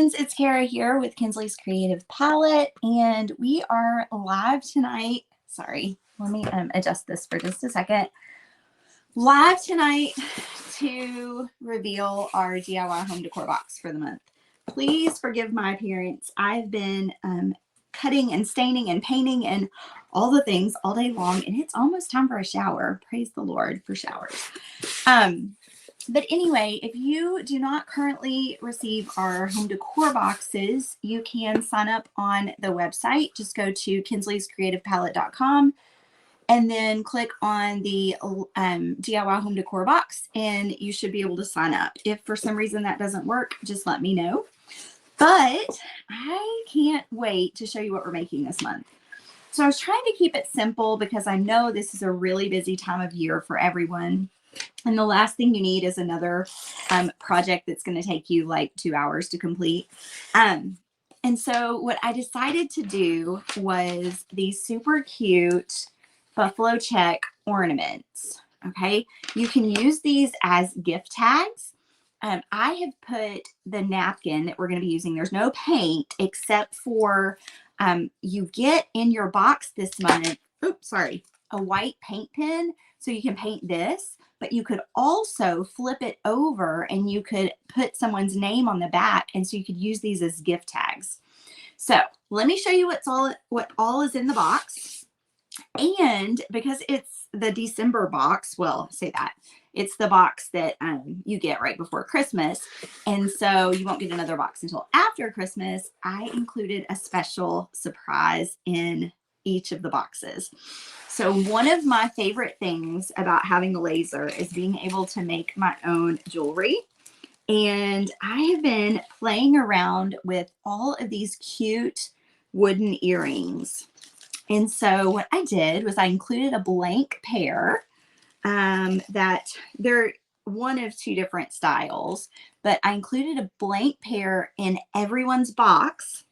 friends, it's Kara here with Kinsley's Creative Palette, and we are live tonight. Sorry, let me adjust this for just a second. Live tonight to reveal our DIY home decor box for the month. Please forgive my appearance. I've been cutting and staining and painting and all the things all day long, and it's almost time for a shower. Praise the Lord for showers. But anyway, if you do not currently receive our home decor boxes, you can sign up on the website. Just go to kinsleyscreativepalette.com and then click on the DIY home decor box, and you should be able to sign up. If for some reason that doesn't work, just let me know. But I can't wait to show you what we're making this month. So I was trying to keep it simple because I know this is a really busy time of year for everyone. And the last thing you need is another project that's going to take you like 2 hours to complete. And so what I decided to do was these super cute buffalo check ornaments. Okay, you can use these as gift tags. I have put the napkin that we're going to be using. There's no paint except for you get in your box this month. Oops, sorry, a white paint pen, so you can paint this. But you could also flip it over and you could put someone's name on the back, and so you could use these as gift tags. So let me show you what all is in the box. And because it's the December box, well, say that it's the box that you get right before Christmas, and so you won't get another box until after Christmas, I included a special surprise in each of the boxes. So one of my favorite things about having a laser is being able to make my own jewelry. And I have been playing around with all of these cute wooden earrings. And so what I did was I included a blank pair that they're one of two different styles, but I included a blank pair in everyone's box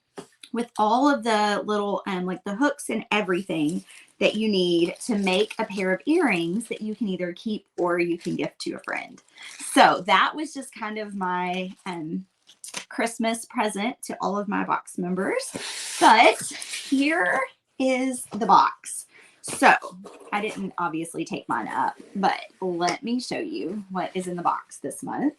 with all of the little like the hooks and everything that you need to make a pair of earrings that you can either keep or you can gift to a friend. So that was just kind of my Christmas present to all of my box members. But here is the box. So I didn't obviously take mine up, but let me show you what is in the box this month.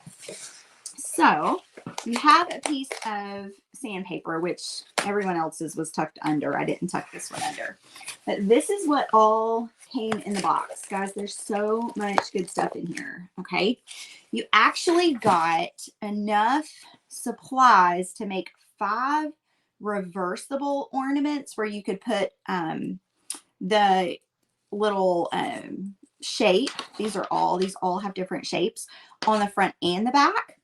So you have a piece of sandpaper, which everyone else's was tucked under. I didn't tuck this one under. But this is what all came in the box. Guys, there's so much good stuff in here, okay? You actually got enough supplies to make 5 reversible ornaments where you could put the little shape. These all have different shapes on the front and the back.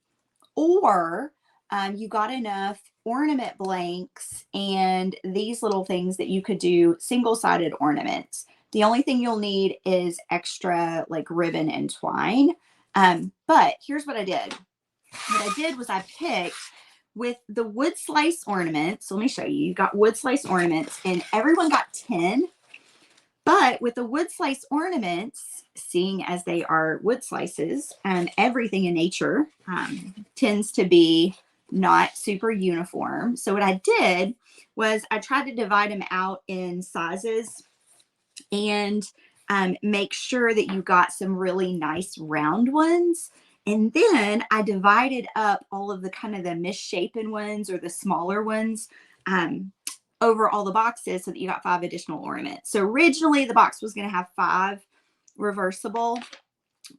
Or you got enough ornament blanks and these little things that you could do single-sided ornaments. The only thing you'll need is extra like ribbon and twine. But here's what I did. What I did was I picked with the wood slice ornaments. So let me show you. You got wood slice ornaments and everyone got 10. But with the wood slice ornaments, seeing as they are wood slices, everything in nature tends to be not super uniform. So what I did was I tried to divide them out in sizes and make sure that you got some really nice round ones. And then I divided up all of the kind of the misshapen ones or the smaller ones over all the boxes so that you got 5 additional ornaments. So originally the box was going to have 5 reversible,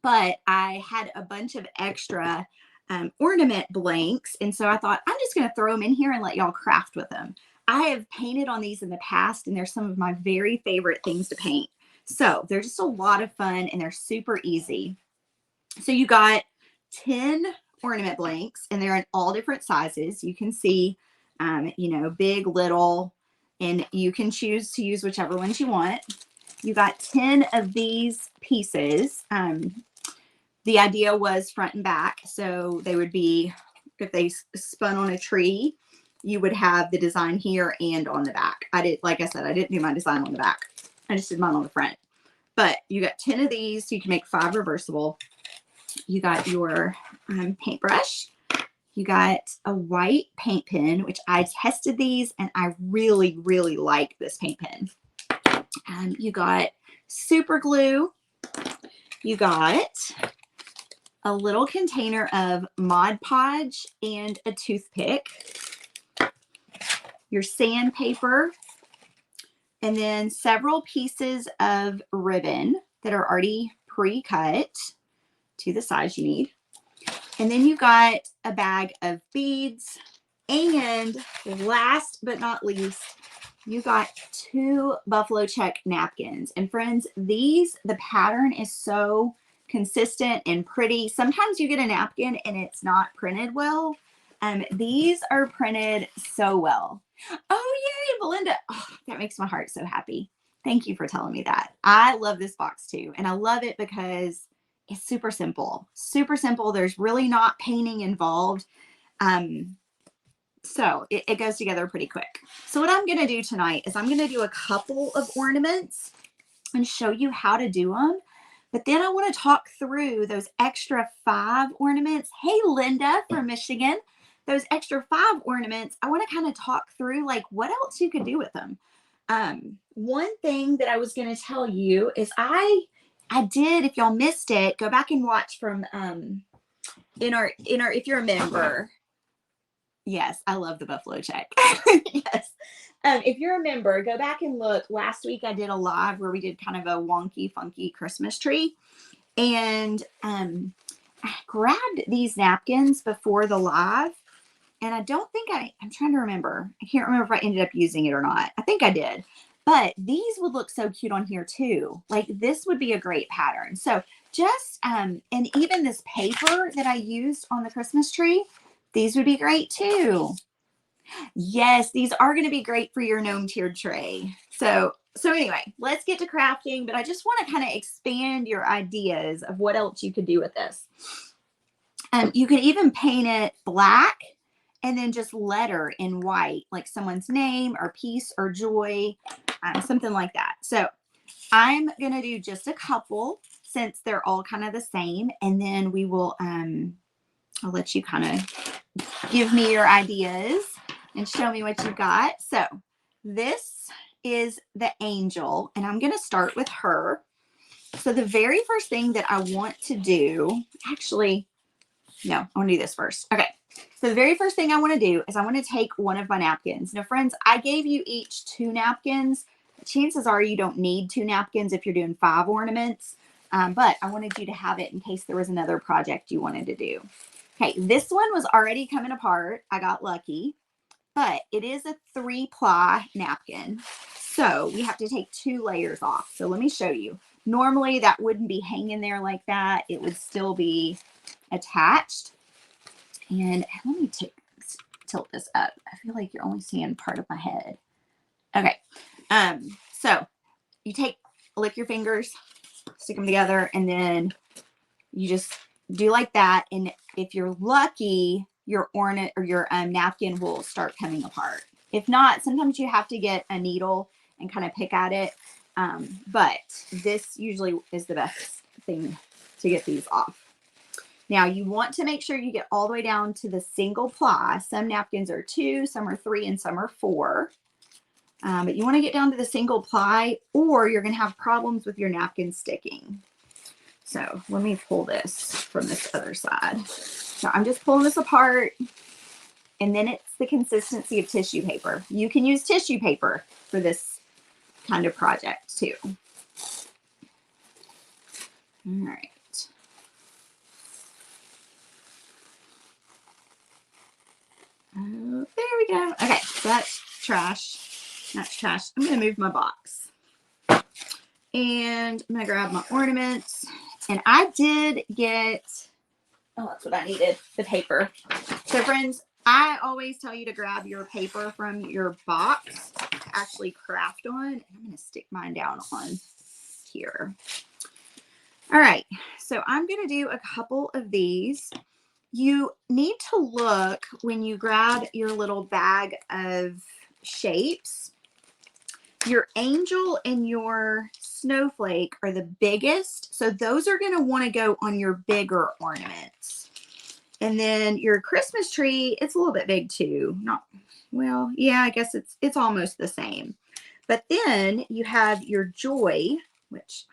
but I had a bunch of extra ornament blanks. And so I thought I'm just going to throw them in here and let y'all craft with them. I have painted on these in the past and they're some of my very favorite things to paint. So they're just a lot of fun and they're super easy. So you got 10 ornament blanks and they're in all different sizes. You can see you know, big, little, and you can choose to use whichever ones you want. You got 10 of these pieces. The idea was front and back. So they would be, if they spun on a tree, you would have the design here and on the back. Like I said, I didn't do my design on the back. I just did mine on the front. But you got 10 of these, so you can make 5 reversible. You got your paintbrush. You got a white paint pen, which I tested these and I really, really like this paint pen. You got super glue. You got a little container of Mod Podge and a toothpick. Your sandpaper, and then several pieces of ribbon that are already pre-cut to the size you need. And then you got a bag of beads. And last but not least, you got 2 buffalo check napkins. And friends, the pattern is so consistent and pretty. Sometimes you get a napkin and it's not printed well. These are printed so well. Oh, yay, Belinda. Oh, that makes my heart so happy. Thank you for telling me that. I love this box too. And I love it because it's super simple. Super simple. There's really not painting involved. So it goes together pretty quick. So what I'm going to do tonight is I'm going to do a couple of ornaments and show you how to do them. But then I want to talk through those extra 5 ornaments. Hey, Linda from Michigan. Those extra 5 ornaments, I want to kind of talk through like what else you could do with them. One thing that I was going to tell you is I did, if y'all missed it, go back and watch from in our if you're a member. Yes, I love the buffalo check. Yes. If you're a member, go back and look. Last week I did a live where we did kind of a wonky, funky Christmas tree. And I grabbed these napkins before the live. And I don't think I'm trying to remember. I can't remember if I ended up using it or not. I think I did. But these would look so cute on here too. Like this would be a great pattern. So just, and even this paper that I used on the Christmas tree, these would be great too. Yes, these are going to be great for your gnome tiered tray. So anyway, let's get to crafting, but I just want to kind of expand your ideas of what else you could do with this. You could even paint it black and then just letter in white, like someone's name or peace or joy, something like that. So I'm going to do just a couple since they're all kind of the same. And then we will, I'll let you kind of give me your ideas and show me what you got. So this is the angel, and I'm going to start with her. So the very first thing that I want to do, actually, no, I want to do this first. Okay. So the very first thing I want to do is I want to take one of my napkins. Now, friends, I gave you each 2 napkins. Chances are you don't need 2 napkins if you're doing 5 ornaments, but I wanted you to have it in case there was another project you wanted to do. Okay, this one was already coming apart. I got lucky, but it is a 3-ply napkin. So we have to take 2 layers off. So let me show you. Normally that wouldn't be hanging there like that. It would still be attached. And let me tilt this up. I feel like you're only seeing part of my head. Okay. So you lick your fingers, stick them together, and then you just do like that. And if you're lucky, your ornament or your napkin will start coming apart. If not, sometimes you have to get a needle and kind of pick at it. But this usually is the best thing to get these off. Now you want to make sure you get all the way down to the single ply. Some napkins are 2, some are 3, and some are 4. But you want to get down to the single ply or you're going to have problems with your napkin sticking. So let me pull this from this other side. So I'm just pulling this apart, and then it's the consistency of tissue paper. You can use tissue paper for this kind of project too. All right. Oh, there we go. Okay, so that's trash. That's trash. I'm going to move my box. And I'm going to grab my ornaments. And I did get, oh, that's what I needed, the paper. So friends, I always tell you to grab your paper from your box to actually craft on. And I'm going to stick mine down on here. All right, so I'm going to do a couple of these. You need to look when you grab your little bag of shapes. Your angel and your snowflake are the biggest, so those are going to want to go on your bigger ornaments. And then your Christmas tree, it's a little bit big too. Not, well, yeah, I guess it's almost the same. But then you have your joy, which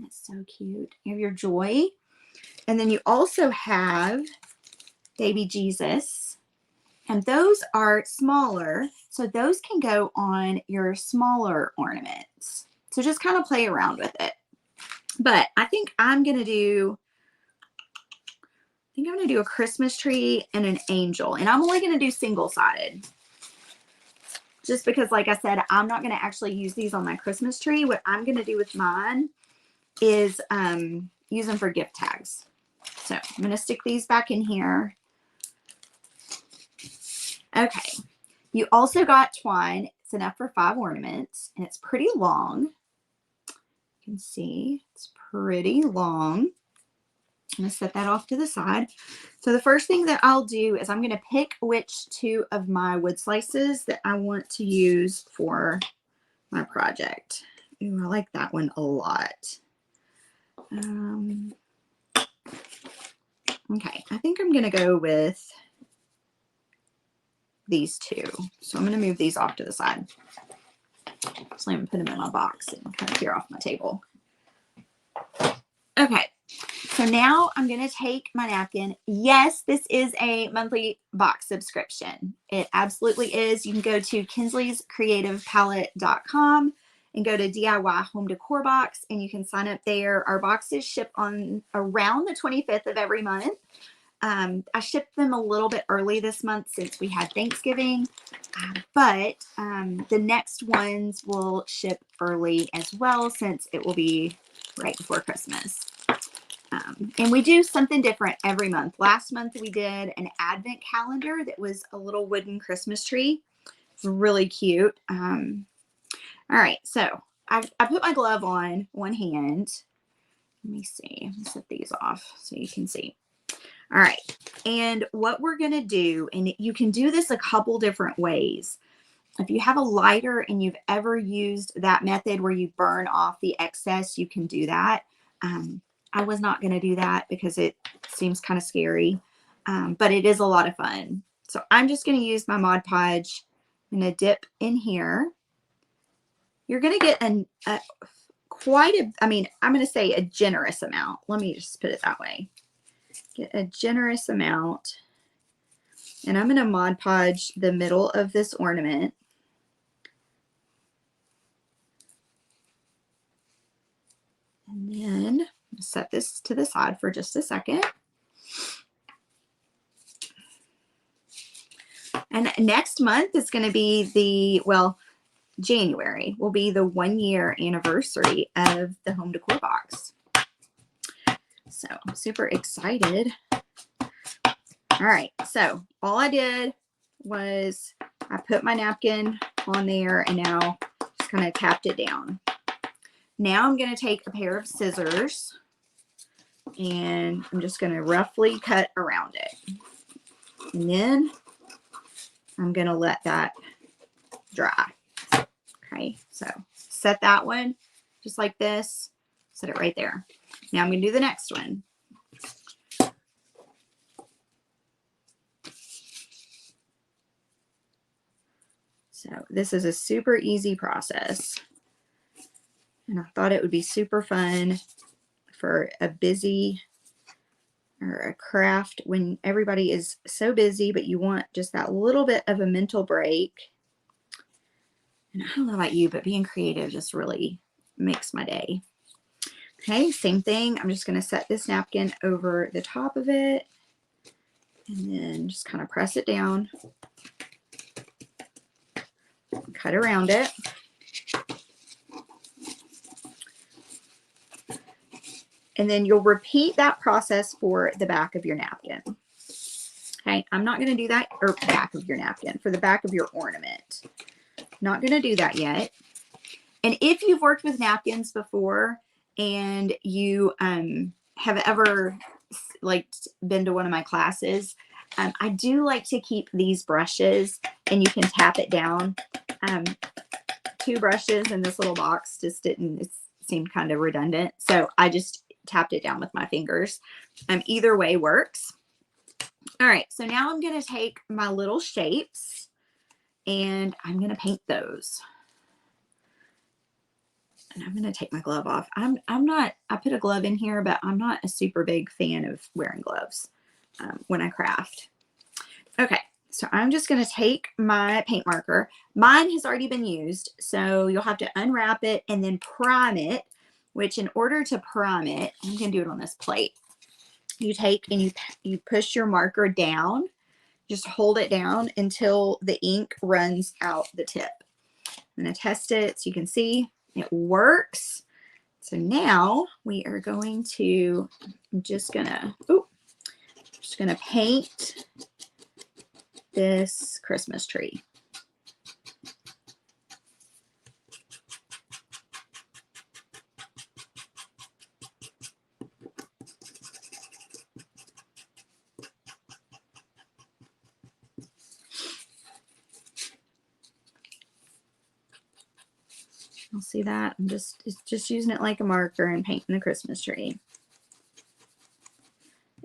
that's so cute. You have your joy. And then you also have baby Jesus. And those are smaller. So those can go on your smaller ornaments. So just kind of play around with it. But I think I'm going to do a Christmas tree and an angel. And I'm only going to do single-sided. Just because, like I said, I'm not going to actually use these on my Christmas tree. What I'm going to do with mine is use them for gift tags. So I'm going to stick these back in here. Okay. You also got twine. It's enough for 5 ornaments. And it's pretty long. You can see it's pretty long. I'm going to set that off to the side. So the first thing that I'll do is I'm going to pick which 2 of my wood slices that I want to use for my project. Ooh, I like that one a lot. Okay, I think I'm going to go with these 2. So I'm going to move these off to the side. So I'm going to put them in my box and kind of clear off my table. Okay. So now I'm going to take my napkin. Yes, this is a monthly box subscription. It absolutely is. You can go to kinsleyscreativepalette.com and go to DIY Home Decor Box, and you can sign up there. Our boxes ship on around the 25th of every month. I shipped them a little bit early this month since we had Thanksgiving, but the next ones will ship early as well since it will be right before Christmas. And we do something different every month. Last month we did an advent calendar that was a little wooden Christmas tree. It's really cute. All right, so I put my glove on one hand. Let me see. Let me set these off so you can see. All right, and what we're going to do, and you can do this a couple different ways. If you have a lighter and you've ever used that method where you burn off the excess, you can do that. I was not going to do that because it seems kind of scary, but it is a lot of fun. So I'm just going to use my Mod Podge. I'm going to dip in here. You're going to get I'm going to say a generous amount. Let me just put it that way. Get a generous amount. And I'm going to Mod Podge the middle of this ornament. And then set this to the side for just a second. And next month is going to be January will be the 1-year anniversary of the Home Decor Box. So I'm super excited. All right, so all I did was I put my napkin on there and now just kind of tapped it down. Now I'm going to take a pair of scissors and I'm just going to roughly cut around it. And then I'm going to let that dry. Okay, so set that one just like this. Set it right there. Now I'm going to do the next one. So this is a super easy process. And I thought it would be super fun for a busy or a craft when everybody is so busy, but you want just that little bit of a mental break. And I don't know about you, but being creative just really makes my day. Okay, same thing. I'm just going to set this napkin over the top of it and then just kind of press it down. Cut around it. And then you'll repeat that process for the back of your napkin. Okay, I'm not going to do that, or back of your napkin, for the back of your ornament. Not going to do that yet. And if you've worked with napkins before and you have ever been to one of my classes, I do like to keep these brushes and you can tap it down. 2 brushes in this little box just it seemed kind of redundant. So I just tapped it down with my fingers. Either way works. All right, so now I'm going to take my little shapes and I'm going to paint those. And I'm going to take my glove off. I put a glove in here, but I'm not a super big fan of wearing gloves when I craft. Okay, so I'm just going to take my paint marker. Mine has already been used, so you'll have to unwrap it and then prime it, which in order to prime it, I'm going to do it on this plate. You take and you push your marker down. Just hold it down until the ink runs out the tip. I'm going to test it so you can see it works. So now we are going to, I'm just going to paint this Christmas tree. You'll see that I'm just using it like a marker and painting the Christmas tree.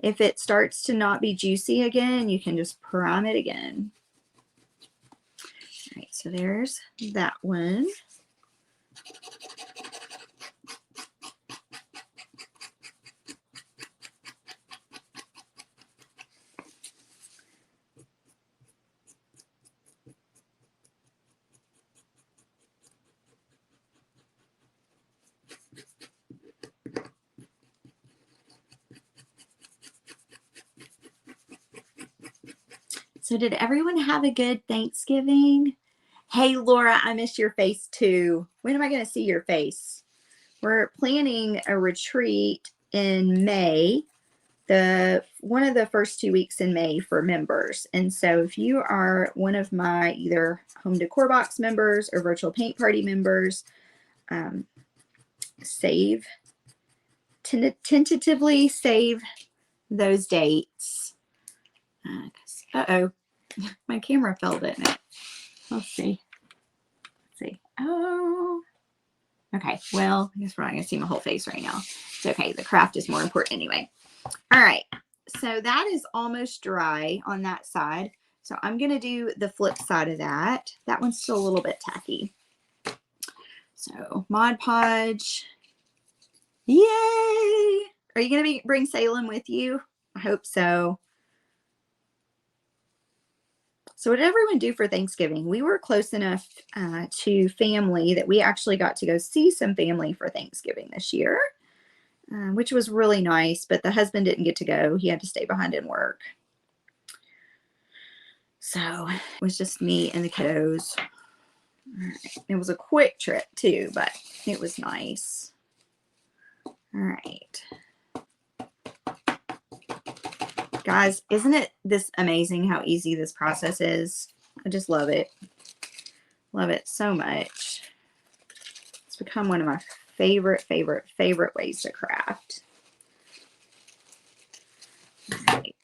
If it starts to not be juicy again, you can just prime it again. All right, so there's that one. So did everyone have a good Thanksgiving? Hey, Laura, I miss your face too. When am I going to see your face? We're planning a retreat in May, one of the first 2 weeks in May for members. And so if you are one of my either Home Decor Box members or Virtual Paint Party members, tentatively save those dates. Uh-oh, my camera fell, didn't it? Let's see. Oh, okay. Well, I guess we're not going to see my whole face right now. It's okay. The craft is more important anyway. All right. So that is almost dry on that side. So I'm going to do the flip side of that. That one's still a little bit tacky. So Mod Podge. Yay! Are you going to bring Salem with you? I hope so. So what did everyone do for Thanksgiving? We were close enough to family that we actually got to go see some family for Thanksgiving this year, which was really nice, but the husband didn't get to go. He had to stay behind and work. So it was just me and the kiddos. It was a quick trip too, but it was nice. All right. Guys, isn't it this amazing how easy this process is? I just love it. Love it so much. It's become one of my favorite ways to craft. All right.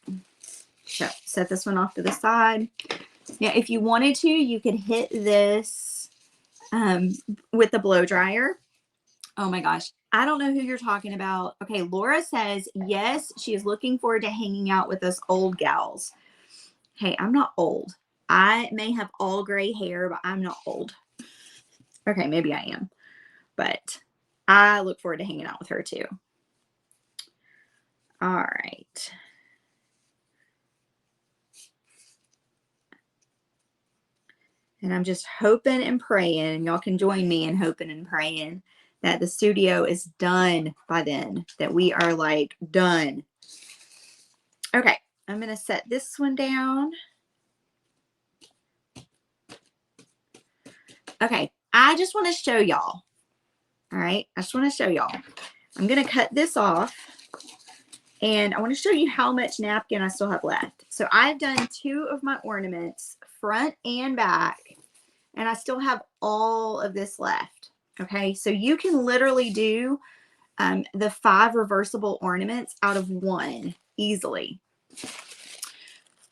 So set this one off to the side. Now, if you wanted to, you could hit this with the blow dryer. Oh my gosh. I don't know who you're talking about. Okay, Laura says, yes, she is looking forward to hanging out with us old gals. Hey, I'm not old. I may have all gray hair, but I'm not old. Okay, maybe I am. But I look forward to hanging out with her too. All right. And I'm just hoping and praying, y'all can join me in hoping and praying that the studio is done by then, that we are like done. Okay, I'm going to set this one down. Okay, I just want to show y'all. All right, I just want to show y'all. I'm going to cut this off and I want to show you how much napkin I still have left. So I've done 2 of my ornaments, front and back, and I still have all of this left. Okay, so you can literally do the 5 reversible ornaments out of 1 easily.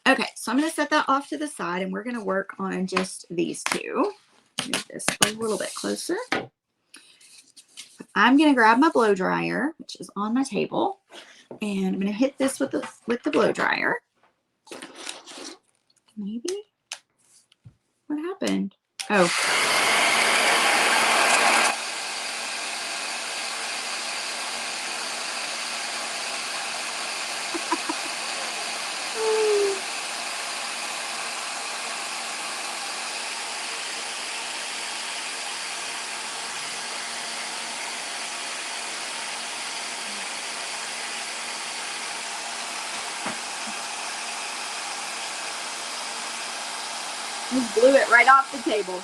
Okay, so I'm going to set that off to the side and we're going to work on just these 2. Move this a little bit closer. I'm going to grab my blow dryer, which is on my table, and I'm going to hit this with the blow dryer. Maybe? What happened? Oh. Just blew it right off the table.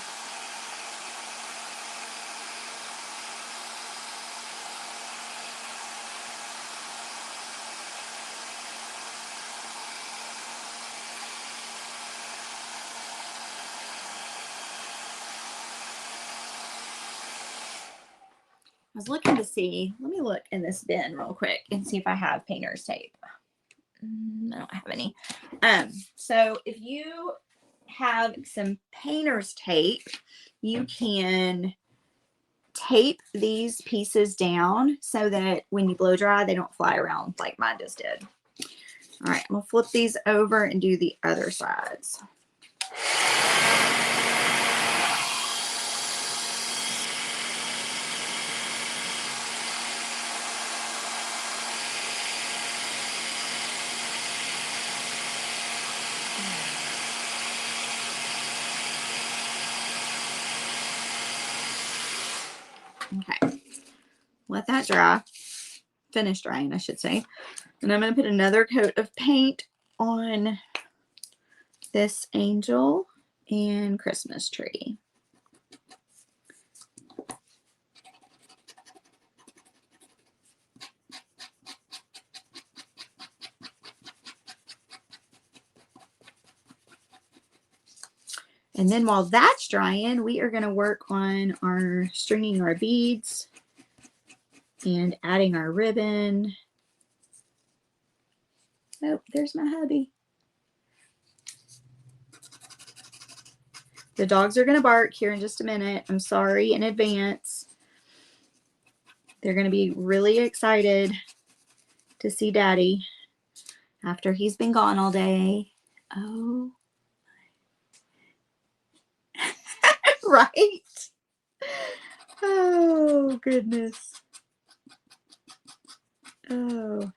I was looking to see, let me look in this bin real quick and see if I have painter's tape. I don't have any. So if you have some painter's tape, you can tape these pieces down so that when you blow dry, they don't fly around like mine just did. All right, I'm gonna flip these over and do the other sides. Okay, let that dry, finish drying, I should say. And I'm going to put another coat of paint on this angel and Christmas tree. And then while that's drying, we are going to work on our stringing our beads and adding our ribbon. Oh, there's my hubby. The dogs are going to bark here in just a minute. I'm sorry in advance. They're going to be really excited to see Daddy after he's been gone all day. Oh. Right? Oh, goodness. Oh.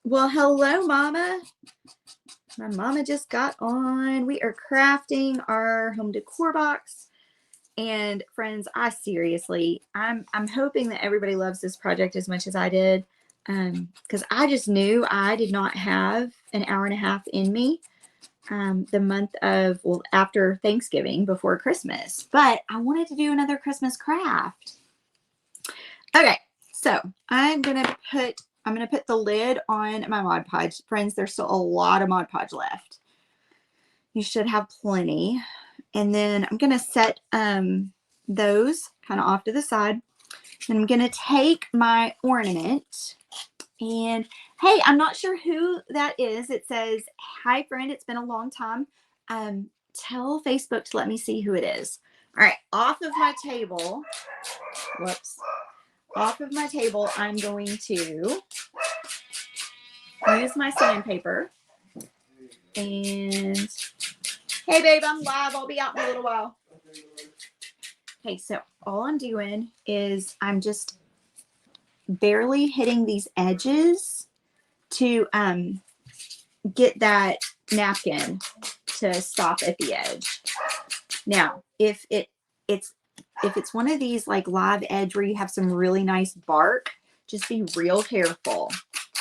Well, hello, Mama. My mama just got on. We are crafting our home decor box. And friends, I seriously, I'm hoping that everybody loves this project as much as I did. Because I just knew I did not have an hour and a half in me the month of, well, after Thanksgiving, before Christmas. But I wanted to do another Christmas craft. Okay, so I'm gonna put the lid on my Mod Podge. Friends, there's still a lot of Mod Podge left. You should have plenty. And then I'm gonna set those kind of off to the side. And I'm gonna take my ornament. And hey, I'm not sure who that is. It says, "Hi friend, it's been a long time. Tell Facebook to let me see who it is." All right, off of my table. Whoops. Off of my table, I'm going to use my sandpaper. And hey babe, I'm live. I'll be out in a little while. Okay, so all I'm doing is I'm just barely hitting these edges to get that napkin to stop at the edge. Now, if it's one of these like live edge where you have some really nice bark, just be real careful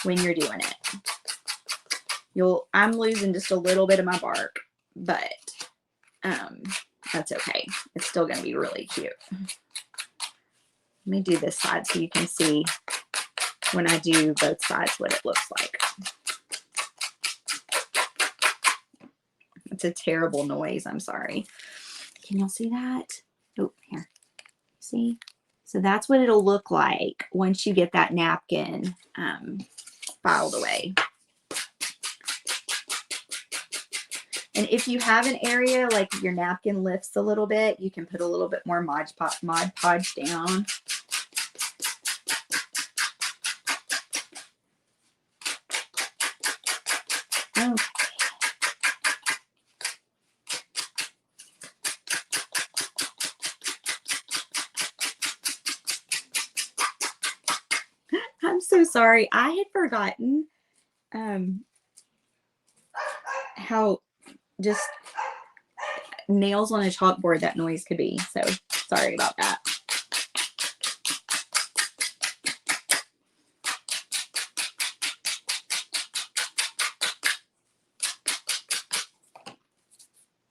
when you're doing it. I'm losing just a little bit of my bark, but that's okay. It's still going to be really cute. Let me do this side so you can see when I do both sides what it looks like. It's a terrible noise. I'm sorry. Can y'all see that? Oh, here. See? So that's what it'll look like once you get that napkin filed away. And if you have an area, like your napkin lifts a little bit, you can put a little bit more Mod Podge down. I'm so sorry. I had forgotten how just nails on a chalkboard that noise could be. So sorry about that.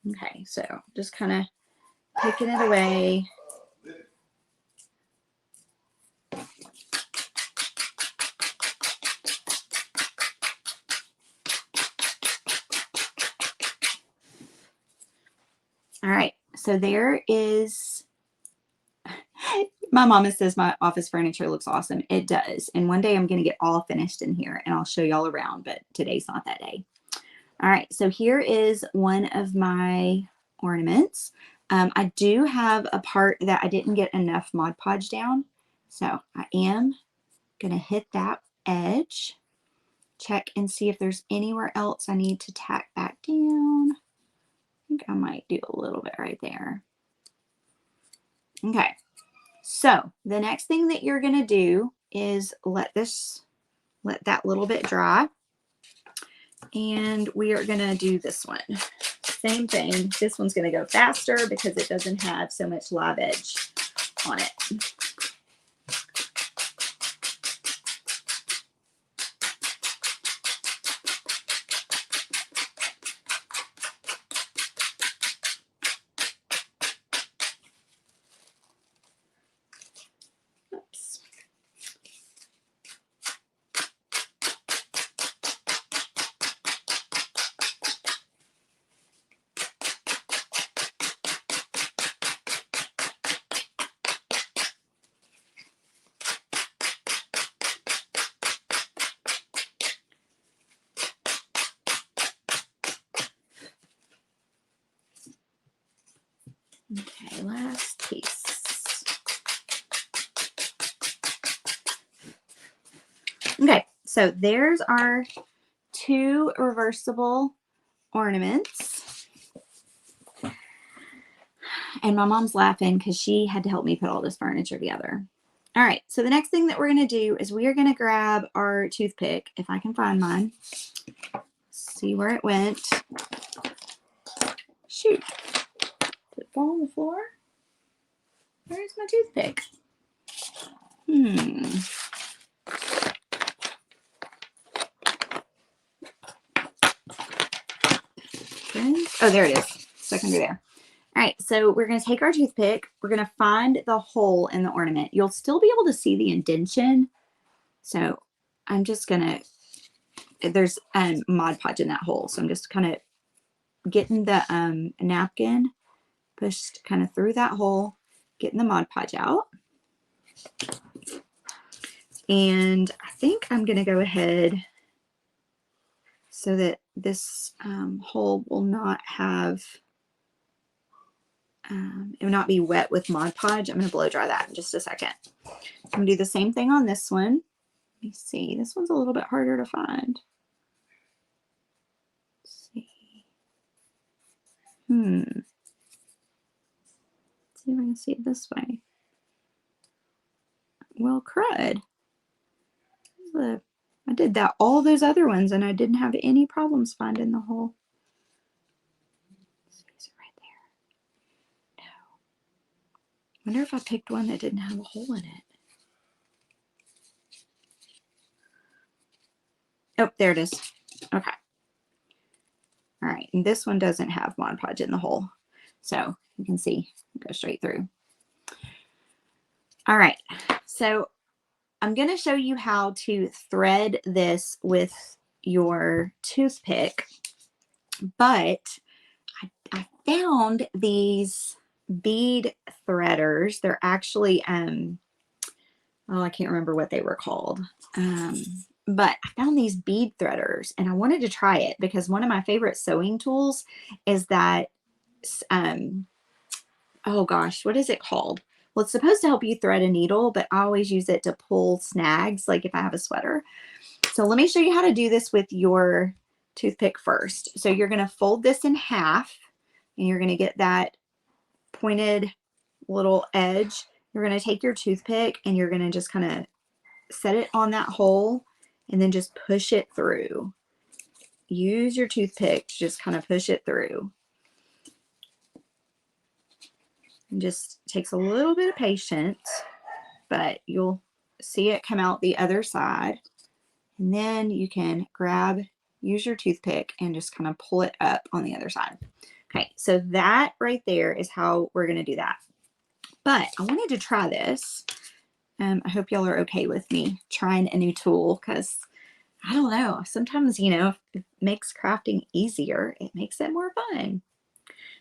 Okay, so just kind of picking it away. All right, so there is, my mama says my office furniture looks awesome. It does. And one day I'm going to get all finished in here and I'll show y'all around, but today's not that day. All right, so here is one of my ornaments. I do have a part that I didn't get enough Mod Podge down. So I am going to hit that edge, check and see if there's anywhere else I need to tack back down. I think I might do a little bit right there. Okay, so the next thing that you're going to do is let that little bit dry. And we are going to do this one. Same thing. This one's going to go faster because it doesn't have so much live edge on it. Oops. Okay, last piece. Okay, so there's our 2 reversible ornaments. And my mom's laughing because she had to help me put all this furniture together. All right, so the next thing that we're going to do is we are going to grab our toothpick, if I can find mine. See where it went. Shoot. Did it fall on the floor? Where's my toothpick? Oh, there it is. Stuck under there. All right, so we're going to take our toothpick. We're going to find the hole in the ornament. You'll still be able to see the indentation. So I'm just going to, there's Mod Podge in that hole. So I'm just kind of getting the napkin pushed kind of through that hole, getting the Mod Podge out. And I think I'm going to go ahead so that this hole will not have, it will not be wet with Mod Podge. I'm going to blow dry that in just a second. I'm going to do the same thing on this one. Let me see. This one's a little bit harder to find. Let's see. Let's see if I can see it this way. Well, crud. I did that all those other ones and I didn't have any problems finding the hole. Is it right there? No. I wonder if I picked one that didn't have a hole in it. Oh, there it is. Okay. All right. And this one doesn't have Mod Podge in the hole. So you can see, go straight through. All right. So I'm going to show you how to thread this with your toothpick, but I found these bead threaders. They're actually, oh, I can't remember what they were called. But I found these bead threaders and I wanted to try it because one of my favorite sewing tools is that, oh gosh, what is it called? Well, it's supposed to help you thread a needle, but I always use it to pull snags, like if I have a sweater. So let me show you how to do this with your toothpick first. So you're going to fold this in half and you're going to get that pointed little edge. You're going to take your toothpick and you're going to just kind of set it on that hole and then just push it through. Use your toothpick to just kind of push it through. It just takes a little bit of patience, but you'll see it come out the other side. And then you can use your toothpick and just kind of pull it up on the other side. Okay, so that right there is how we're going to do that. But I wanted to try this. I hope y'all are okay with me trying a new tool, because I don't know, sometimes, you know, if it makes crafting easier, it makes it more fun.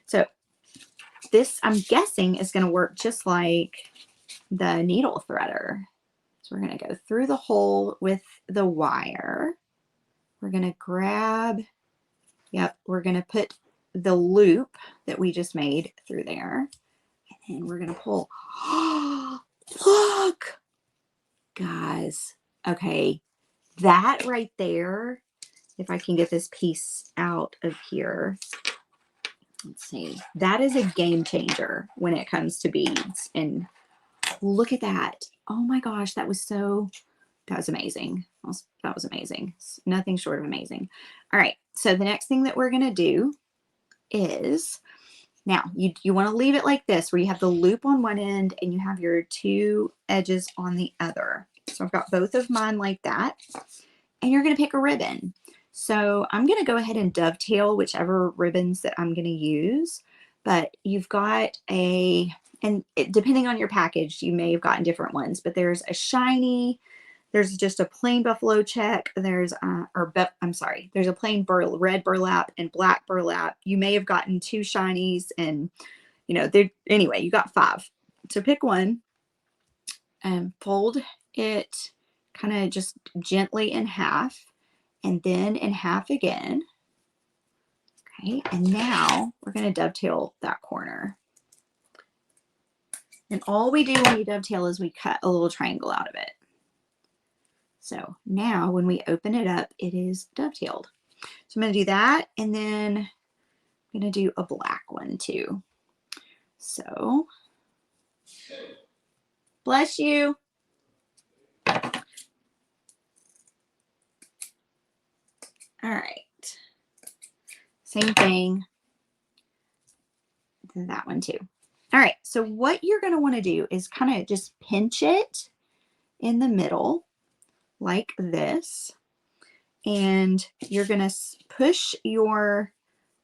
So this, I'm guessing, is going to work just like the needle threader. So we're going to go through the hole with the wire. We're going to grab, we're going to put the loop that we just made through there. And we're going to pull. Look, guys. Okay, that right there, if I can get this piece out of here. Let's see. That is a game changer when it comes to beads. And look at that. Oh my gosh, that was amazing. That was amazing. Nothing short of amazing. All right, so the next thing that we're going to do is, now you want to leave it like this, where you have the loop on one end and you have your two edges on the other. So I've got both of mine like that. And you're going to pick a ribbon. So I'm going to go ahead and dovetail whichever ribbons that I'm going to use. But you've got depending on your package, you may have gotten different ones. But there's a shiny, there's just a plain buffalo check, there's there's a plain red burlap and black burlap. You may have gotten two shinies, and you know, anyway, you got 5. So pick one and fold it kind of just gently in half, and then in half again. Okay, and now we're going to dovetail that corner. And all we do when you dovetail is we cut a little triangle out of it. So now when we open it up, it is dovetailed. So I'm going to do that, and then I'm going to do a black one too. So, bless you. All right. Same thing. That one too. All right. So what you're going to want to do is kind of just pinch it in the middle like this. And you're going to push your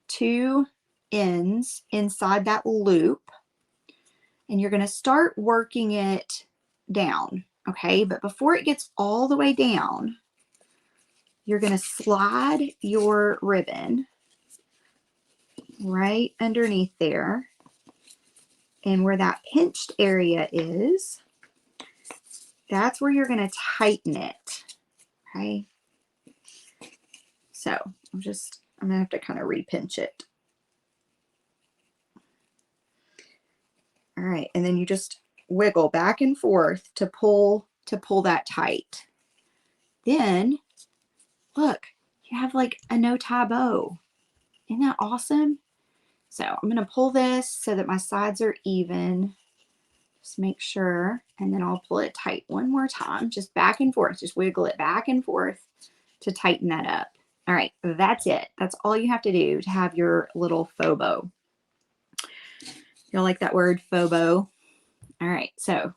2 ends inside that loop. And you're going to start working it down. Okay. But before it gets all the way down, you're going to slide your ribbon right underneath there. And where that pinched area is, that's where you're going to tighten it. Okay. So I'm going to have to kind of repinch it. All right. And then you just wiggle back and forth to pull that tight. Then look, you have like a no-tie bow. Isn't that awesome? So I'm going to pull this so that my sides are even. Just make sure. And then I'll pull it tight one more time. Just back and forth. Just wiggle it back and forth to tighten that up. All right. That's it. That's all you have to do to have your little faux bow. Y'all like that word, faux bow? All right. So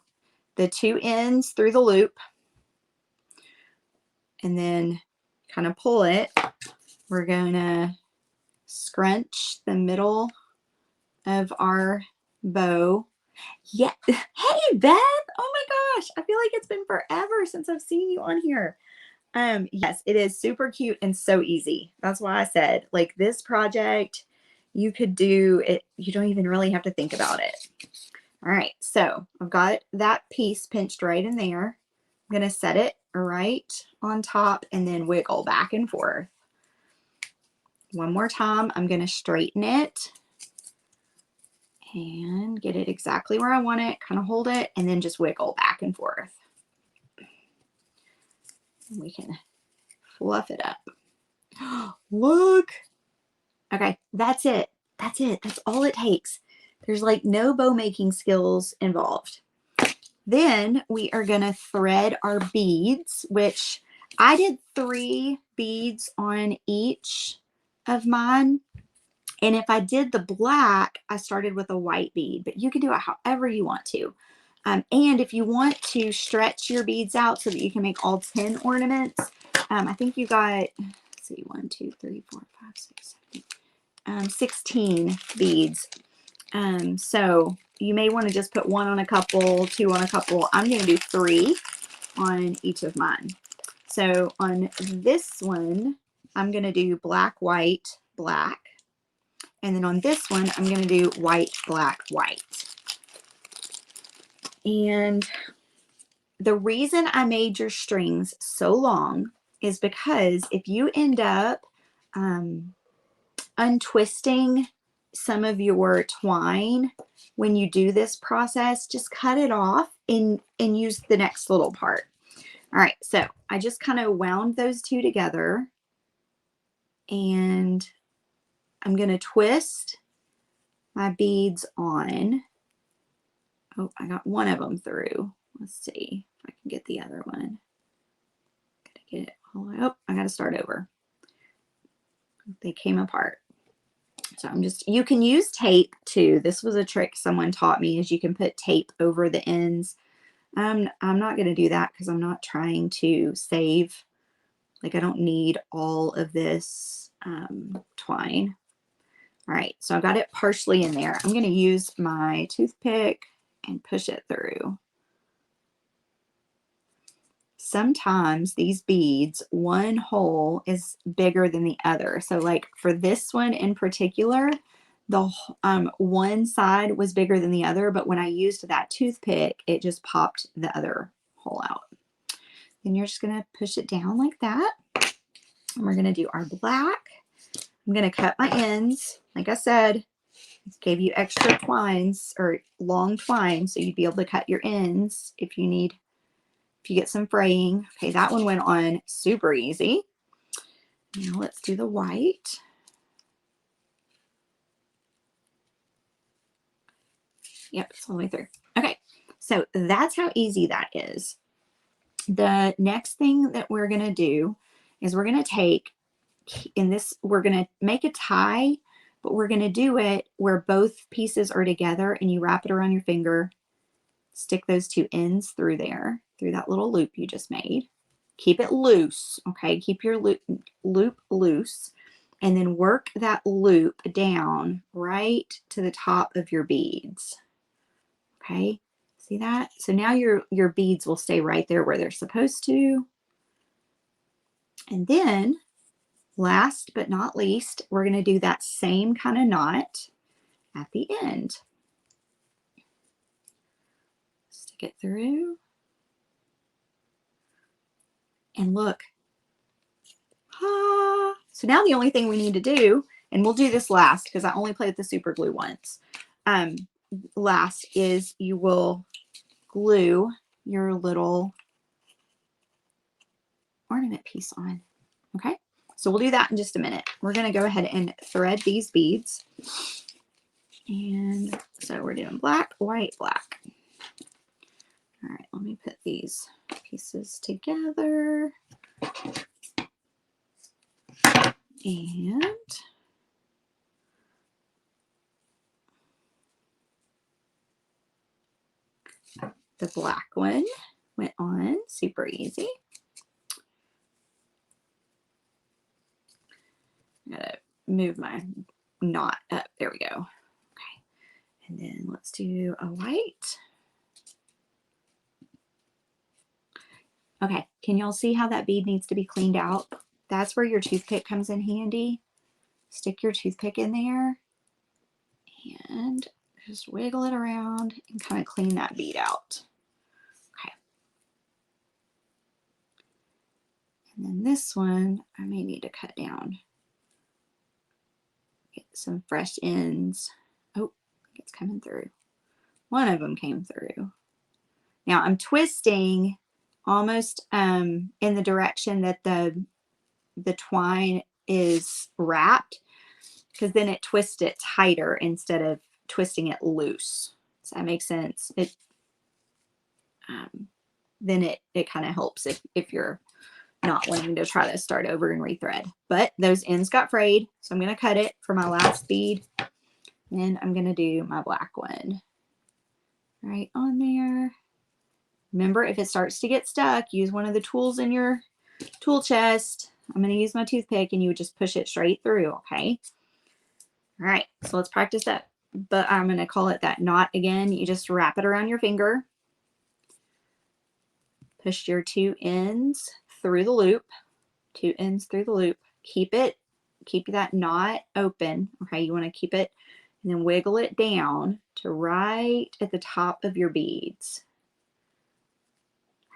the 2 ends through the loop. And then kind of pull it. We're going to scrunch the middle of our bow. Yeah. Hey, Beth. Oh my gosh. I feel like it's been forever since I've seen you on here. Yes, it is super cute and so easy. That's why I said, like, this project, you could do it. You don't even really have to think about it. All right. So I've got that piece pinched right in there. I'm going to set it right on top and then wiggle back and forth. One more time, I'm going to straighten it and get it exactly where I want it, kind of hold it, and then just wiggle back and forth. And we can fluff it up. Look. Okay, that's it. That's it. That's all it takes. There's like no bow making skills involved. Then we are going to thread our beads, which I did 3 beads on each of mine. And if I did the black, I started with a white bead, but you can do it however you want to. And if you want to stretch your beads out so that you can make all 10 ornaments, I think you got, let's see, 1, 2, 3, 4, 5, 6, 7, 16 beads. So you may want to just put 1 on a couple, 2 on a couple. I'm going to do 3 on each of mine. So on this one, I'm going to do black, white, black. And then on this one, I'm going to do white, black, white. And the reason I made your strings so long is because if you end up untwisting some of your twine when you do this process, just cut it off and use the next little part. All right, so I just kind of wound those 2 together, and I'm going to twist my beads on. Oh, I got one of them through. Let's see if I can get the other one. Gotta get it all the way up. I got to start over. They came apart. So I'm just, you can use tape too. This was a trick someone taught me, is you can put tape over the ends. I'm not going to do that because I'm not trying to save. Like, I don't need all of this twine. All right, so I've got it partially in there. I'm going to use my toothpick and push it through. Sometimes these beads, one hole is bigger than the other. So like for this one in particular, the one side was bigger than the other, but when I used that toothpick, it just popped the other hole out. Then you're just going to push it down like that. And we're going to do our black. I'm going to cut my ends. Like I said, gave you extra twines or long twine, so you'd be able to cut your ends if you need, if you get some fraying. Okay, that one went on super easy. Now let's do the white. Yep, it's all the way through. Okay, so that's how easy that is. The next thing that we're going to do is we're going to take, in this, we're going to make a tie, but we're going to do it where both pieces are together, and you wrap it around your finger, stick those 2 ends through there, through that little loop you just made. Keep it loose, okay? Keep your loop loose, and then work that loop down right to the top of your beads, okay? See that? So now your beads will stay right there where they're supposed to. And then last but not least, we're going to do that same kind of knot at the end. Stick it through. And look. Ah. So now the only thing we need to do, and we'll do this last because I only played with the super glue once. Last is you will glue your little ornament piece on. Okay, so we'll do that in just a minute. We're going to go ahead and thread these beads. And so we're doing black, white, black. All right, let me put these pieces together. And the black one went on super easy. I gotta move my knot up. There we go. Okay. And then let's do a white. Okay. Can y'all see how that bead needs to be cleaned out? That's where your toothpick comes in handy. Stick your toothpick in there and just wiggle it around and kind of clean that bead out. Okay. And then this one, I may need to cut down. Get some fresh ends. Oh, it's coming through. One of them came through. Now I'm twisting almost in the direction that the twine is wrapped, because then it twists it tighter instead of twisting it loose. Does that make sense? then it kind of helps if you're not wanting to try to start over and rethread. But those ends got frayed, so I'm going to cut it for my last bead. And I'm going to do my black one right on there. Remember, if it starts to get stuck, use one of the tools in your tool chest. I'm going to use my toothpick, and you would just push it straight through, okay? All right, so let's practice that. But I'm going to call it that knot again. You just wrap it around your finger. Push your two ends through the loop. Two ends through the loop. Keep that knot open. Okay, you want to keep it, and then wiggle it down to right at the top of your beads.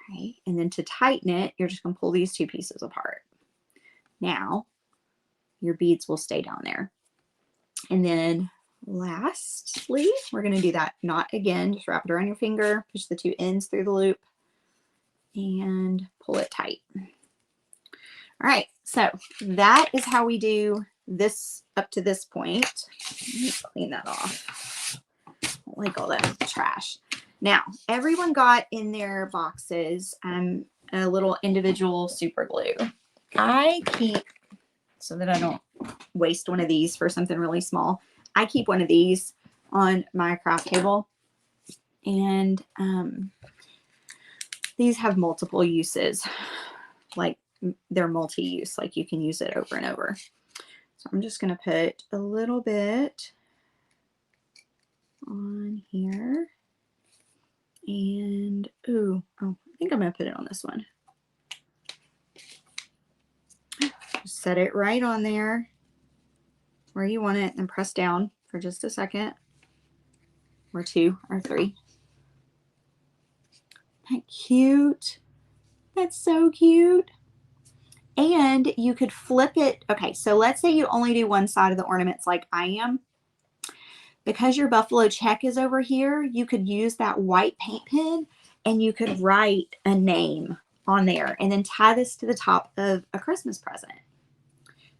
Okay, and then to tighten it, you're just going to pull these two pieces apart. Now, your beads will stay down there. And then lastly, we're going to do that knot again. Just wrap it around your finger, push the two ends through the loop, and pull it tight. All right, so that is how we do this up to this point. Let me clean that off. I don't like all that trash. Now, everyone got in their boxes a little individual super glue. I keep, so that I don't waste one of these for something really small, I keep one of these on my craft table. And these have multiple uses. Like, they're multi-use, like you can use it over and over. So I'm just going to put a little bit on here. And, I think I'm going to put it on this one. Just set it right on there where you want it and press down for just a second, or two or three. Isn't that cute? That's so cute. And you could flip it. Okay, so let's say you only do one side of the ornaments like I am. Because your buffalo check is over here, you could use that white paint pen and you could write a name on there and then tie this to the top of a Christmas present.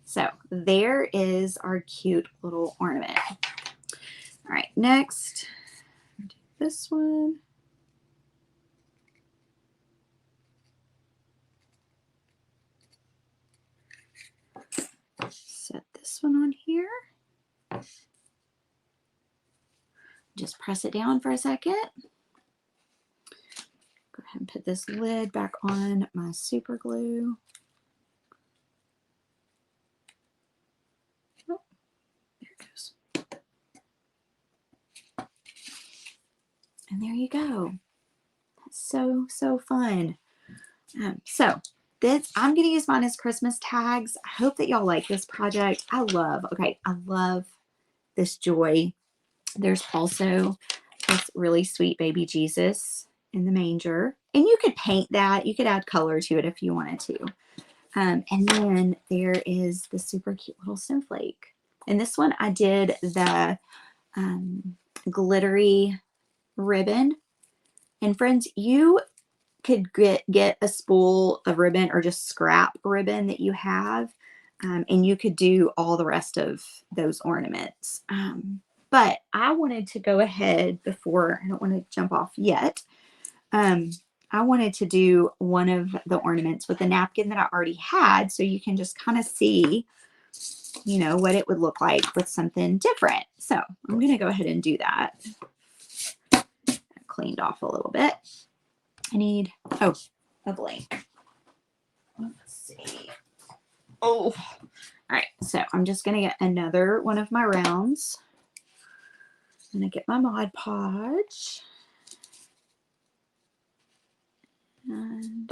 So there is our cute little ornament. All right, next, do this one. Set this one on here. Just press it down for a second. Go ahead and put this lid back on my super glue. Oh, there it goes. And there you go. That's so, so fun. So this, I'm going to use mine as Christmas tags. I hope that y'all like this project. I love this joy. There's also this really sweet baby Jesus in the manger. And you could paint that. You could add color to it if you wanted to. And then there is the super cute little snowflake. And this one I did the glittery ribbon. And friends, you could get a spool of ribbon or just scrap ribbon that you have. And you could do all the rest of those ornaments. But I wanted to go ahead before, I don't want to jump off yet. I wanted to do one of the ornaments with the napkin that I already had, so you can just kind of see, you know, what it would look like with something different. So I'm going to go ahead and do that. I cleaned off a little bit. I need, a blank. Let's see. Oh, all right. So I'm just going to get another one of my rounds. I'm going to get my Mod Podge. And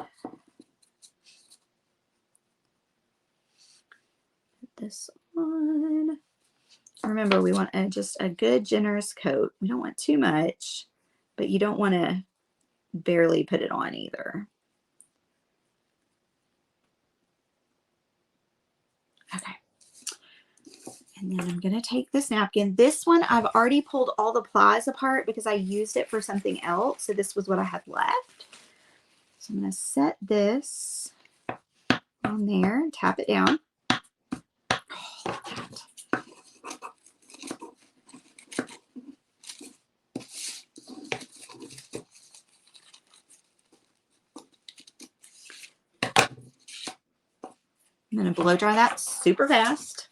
put this on. Remember, we want just a good, generous coat. We don't want too much, but you don't want to barely put it on either. Okay. And then I'm going to take this napkin. This one, I've already pulled all the plies apart because I used it for something else. So this was what I had left. So I'm going to set this on there and tap it down. Oh, going to blow dry that super fast.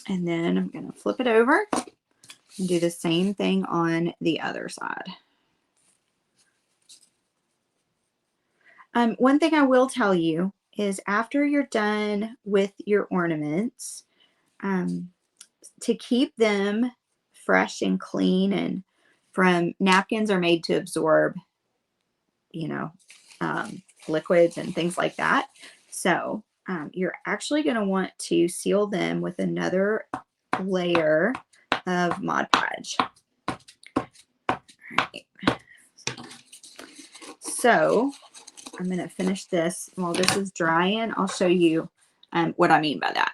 And then I'm going to flip it over and do the same thing on the other side. One thing I will tell you is after you're done with your ornaments, to keep them fresh and clean, and from napkins are made to absorb, you know, liquids and things like that. So you're actually going to want to seal them with another layer of Mod Podge. All right. So I'm going to finish this. While this is drying, I'll show you what I mean by that.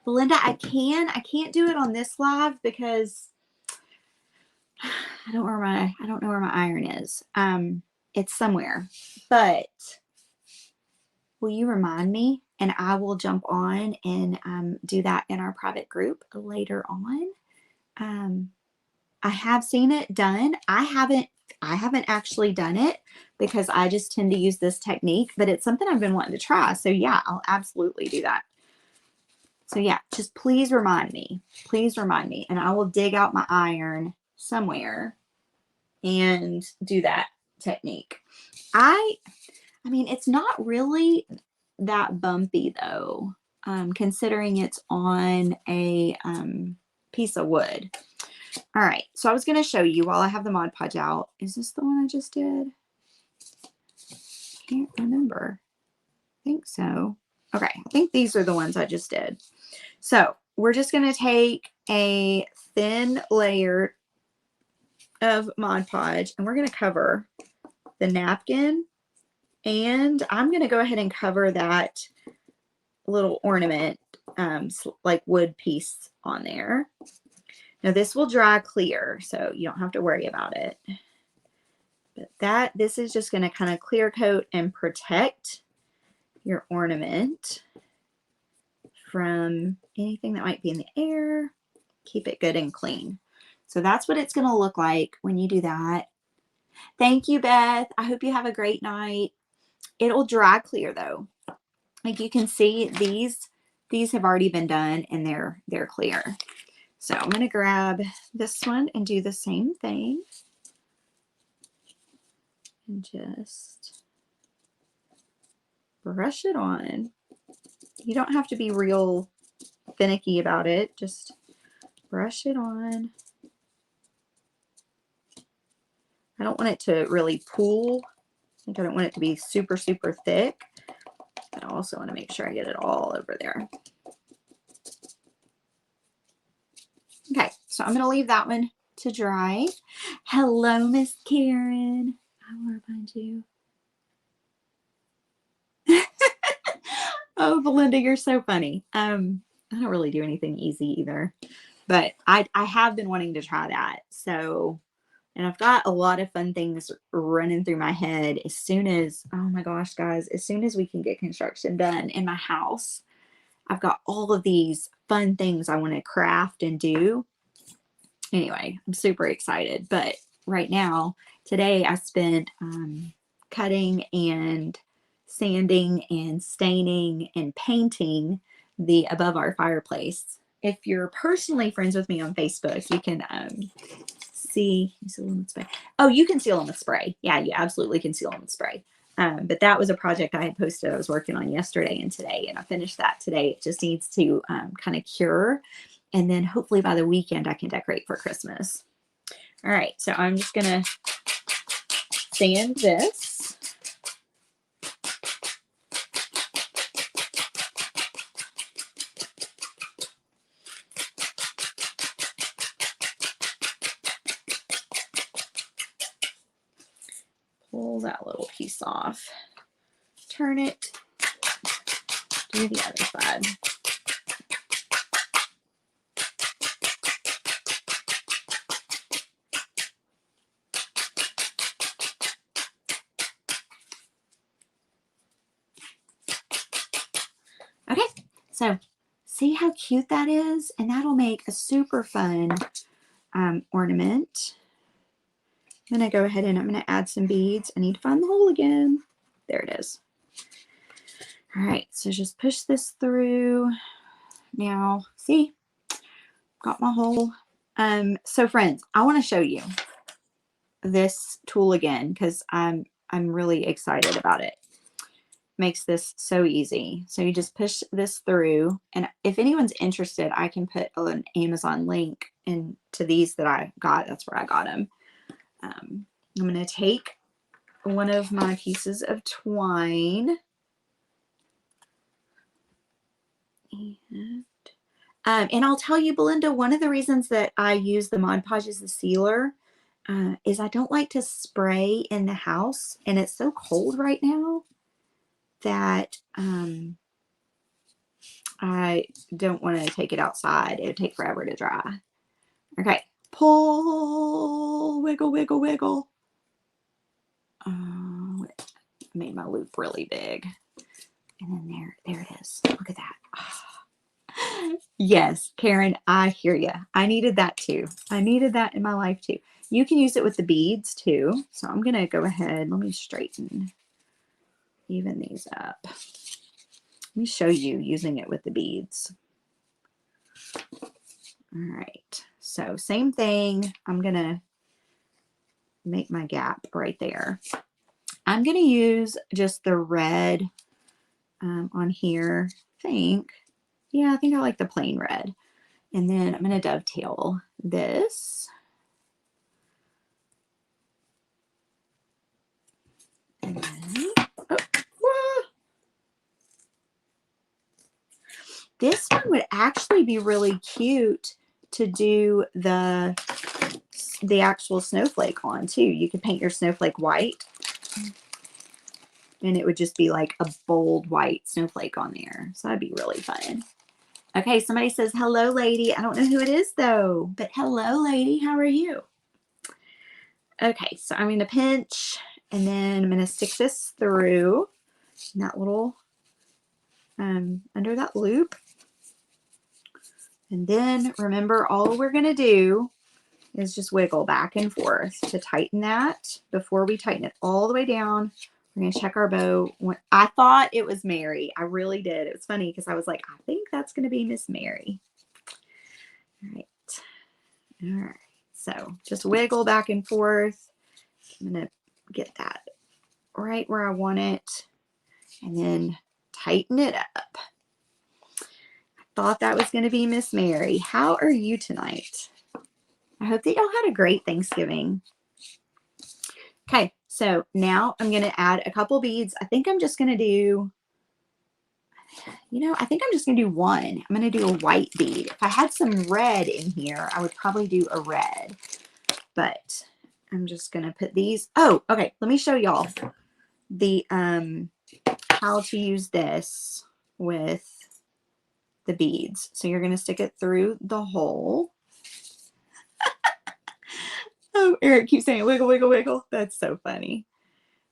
Belinda, I can't do it on this live because I don't know where my iron is. It's somewhere, but will you remind me, and I will jump on and do that in our private group later on. I have seen it done. I haven't actually done it because I just tend to use this technique, but it's something I've been wanting to try. So yeah, I'll absolutely do that. So yeah, just please remind me, and I will dig out my iron somewhere and do that technique. I mean, it's not really that bumpy though, considering it's on a piece of wood. All right, so I was going to show you while I have the Mod Podge out. Is this the one I just did? Can't remember. I think so. Okay, I think these are the ones I just did. So we're just going to take a thin layer of Mod Podge and we're going to cover the napkin, and I'm going to go ahead and cover that little ornament like wood piece on there. Now this will dry clear, so you don't have to worry about it. But this is just going to kind of clear coat and protect your ornament from anything that might be in the air. Keep it good and clean. So that's what it's going to look like when you do that. Thank you, Beth. I hope you have a great night. It'll dry clear though. Like you can see, these have already been done and they're clear. So I'm going to grab this one and do the same thing. And just brush it on. You don't have to be real finicky about it. Just brush it on. I don't want it to really pool. I don't want it to be super, super thick. But I also want to make sure I get it all over there. Okay, so I'm going to leave that one to dry. Hello, Miss Karen. I want to find you. Oh, Belinda, you're so funny. I don't really do anything easy either, but I have been wanting to try that. So, and I've got a lot of fun things running through my head as soon as, oh my gosh, guys, as soon as we can get construction done in my house, I've got all of these fun things I want to craft and do. Anyway, I'm super excited, but right now, today I spent cutting and sanding and staining and painting the above our fireplace. If you're personally friends with me on Facebook, you can see them with spray. Oh, you can seal them with spray. Yeah, you absolutely can seal them with spray. But that was a project I had posted I was working on yesterday and today, and I finished that today. It just needs to kind of cure, and then hopefully by the weekend I can decorate for Christmas. All right, so I'm just gonna sand this. pull that little piece off, turn it, do the other side. Okay, so see how cute that is? And that'll make a super fun ornament. I'm going to go ahead and I'm going to add some beads. I need to find the hole again. There it is. All right, so just push this through. Now, see, got my hole. So friends, I want to show you this tool again because I'm really excited about it. Makes this so easy. So you just push this through, and if anyone's interested, I can put an Amazon link into these that I got. That's where I got them. I'm going to take one of my pieces of twine and I'll tell you, Belinda, one of the reasons that I use the Mod Podge as the sealer is I don't like to spray in the house, and it's so cold right now that I don't want to take it outside. It would take forever to dry. Okay, pull, wiggle, wiggle, wiggle. I made my loop really big. And then there it is. Look at that. Oh. Yes, Karen, I hear you. I needed that too. I needed that in my life too. You can use it with the beads too. So I'm going to go ahead. Let me even these up. Let me show you using it with the beads. All right. So same thing. I'm going to make my gap right there. I'm going to use just the red on here. I think I like the plain red. And then I'm going to dovetail this. And then, this one would actually be really cute to do the actual snowflake on too. You could paint your snowflake white, and it would just be like a bold white snowflake on there. So that'd be really fun. Okay, somebody says, hello, lady. I don't know who it is, though. But hello, lady. How are you? Okay, so I'm going to pinch, and then I'm going to stick this through that little, under that loop. And then, remember, all we're going to do is just wiggle back and forth to tighten that. Before we tighten it all the way down, we're going to check our bow. I thought it was Mary. I really did. It was funny because I was like, I think that's going to be Miss Mary. All right. All right. So just wiggle back and forth. I'm going to get that right where I want it and then tighten it up. I thought that was going to be Miss Mary. How are you tonight? I hope that y'all had a great Thanksgiving. Okay, so now I'm going to add a couple beads. I think I'm just going to do, I think I'm just going to do one. I'm going to do a white bead. If I had some red in here, I would probably do a red. But I'm just going to put these. Oh, okay. Let me show y'all the how to use this with the beads. So you're going to stick it through the hole. Oh, Eric keeps saying wiggle, wiggle, wiggle. That's so funny.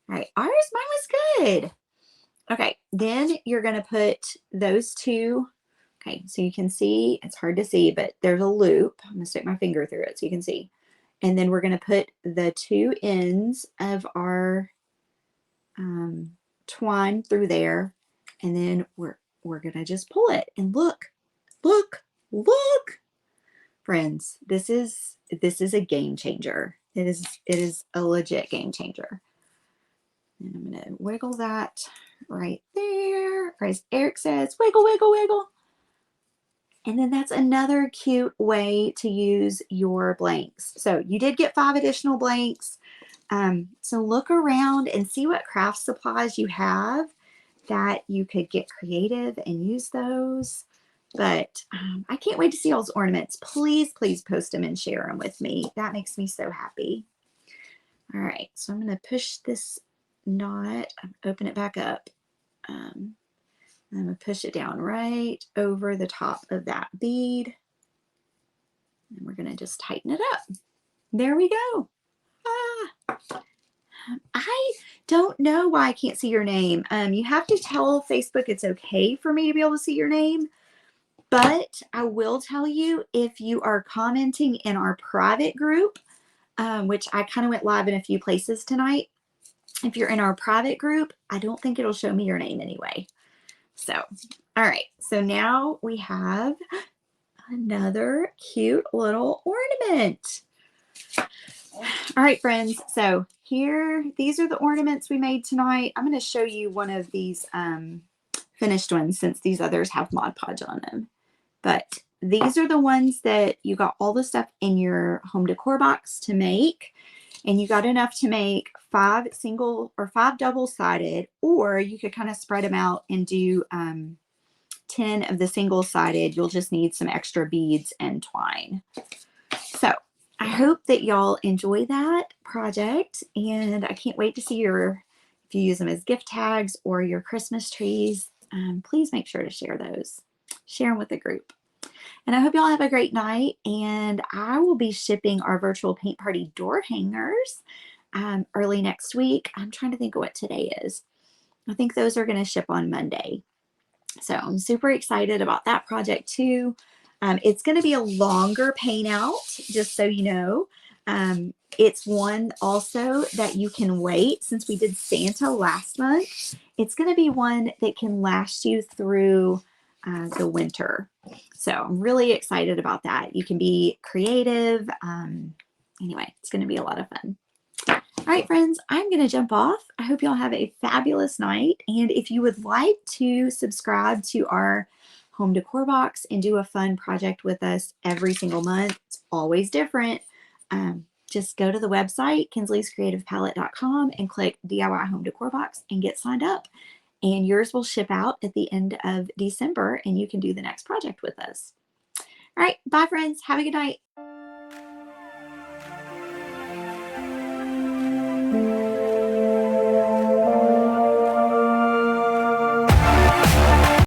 All right. Mine was good. Okay. Then you're going to put those two. Okay. So you can see, it's hard to see, but there's a loop. I'm going to stick my finger through it so you can see. And then we're going to put the two ends of our twine through there. And then we're going to just pull it and look. Friends, this is a game changer. It is a legit game changer. And I'm going to wiggle that right there. Or as Eric says, wiggle, wiggle, wiggle. And then that's another cute way to use your blanks. So you did get 5 additional blanks. So look around and see what craft supplies you have that you could get creative and use those. But I can't wait to see all those ornaments. Please, please post them and share them with me. That makes me so happy. All right, so I'm going to push this knot, open it back up. I'm going to push it down right over the top of that bead. And we're going to just tighten it up. There we go. Ah. I don't know why I can't see your name. You have to tell Facebook it's okay for me to be able to see your name. But I will tell you, if you are commenting in our private group, which I kind of went live in a few places tonight. If you're in our private group, I don't think it'll show me your name anyway. So, all right. So now we have another cute little ornament. All right, friends. So here, these are the ornaments we made tonight. I'm going to show you one of these finished ones since these others have Mod Podge on them. But these are the ones that you got all the stuff in your home decor box to make. And you got enough to make 5 single or 5 double-sided, or you could kind of spread them out and do 10 of the single-sided. You'll just need some extra beads and twine. So I hope that y'all enjoy that project, and I can't wait to see if you use them as gift tags or your Christmas trees. Please make sure to share those. Share them with the group. And I hope y'all have a great night, and I will be shipping our virtual paint party door hangers early next week. I'm trying to think of what today is. I think those are going to ship on Monday. So I'm super excited about that project too. It's going to be a longer paint out, just so you know. It's one also that you can wait. Since we did Santa last month, it's going to be one that can last you through the winter. So I'm really excited about that. You can be creative. Anyway, it's going to be a lot of fun. All right, friends, I'm going to jump off. I hope y'all have a fabulous night. And if you would like to subscribe to our home decor box and do a fun project with us every single month, it's always different. Just go to the website, kinsleyscreativepalette.com, and click DIY home decor box and get signed up. And yours will ship out at the end of December, and you can do the next project with us. All right, bye, friends. Have a good night.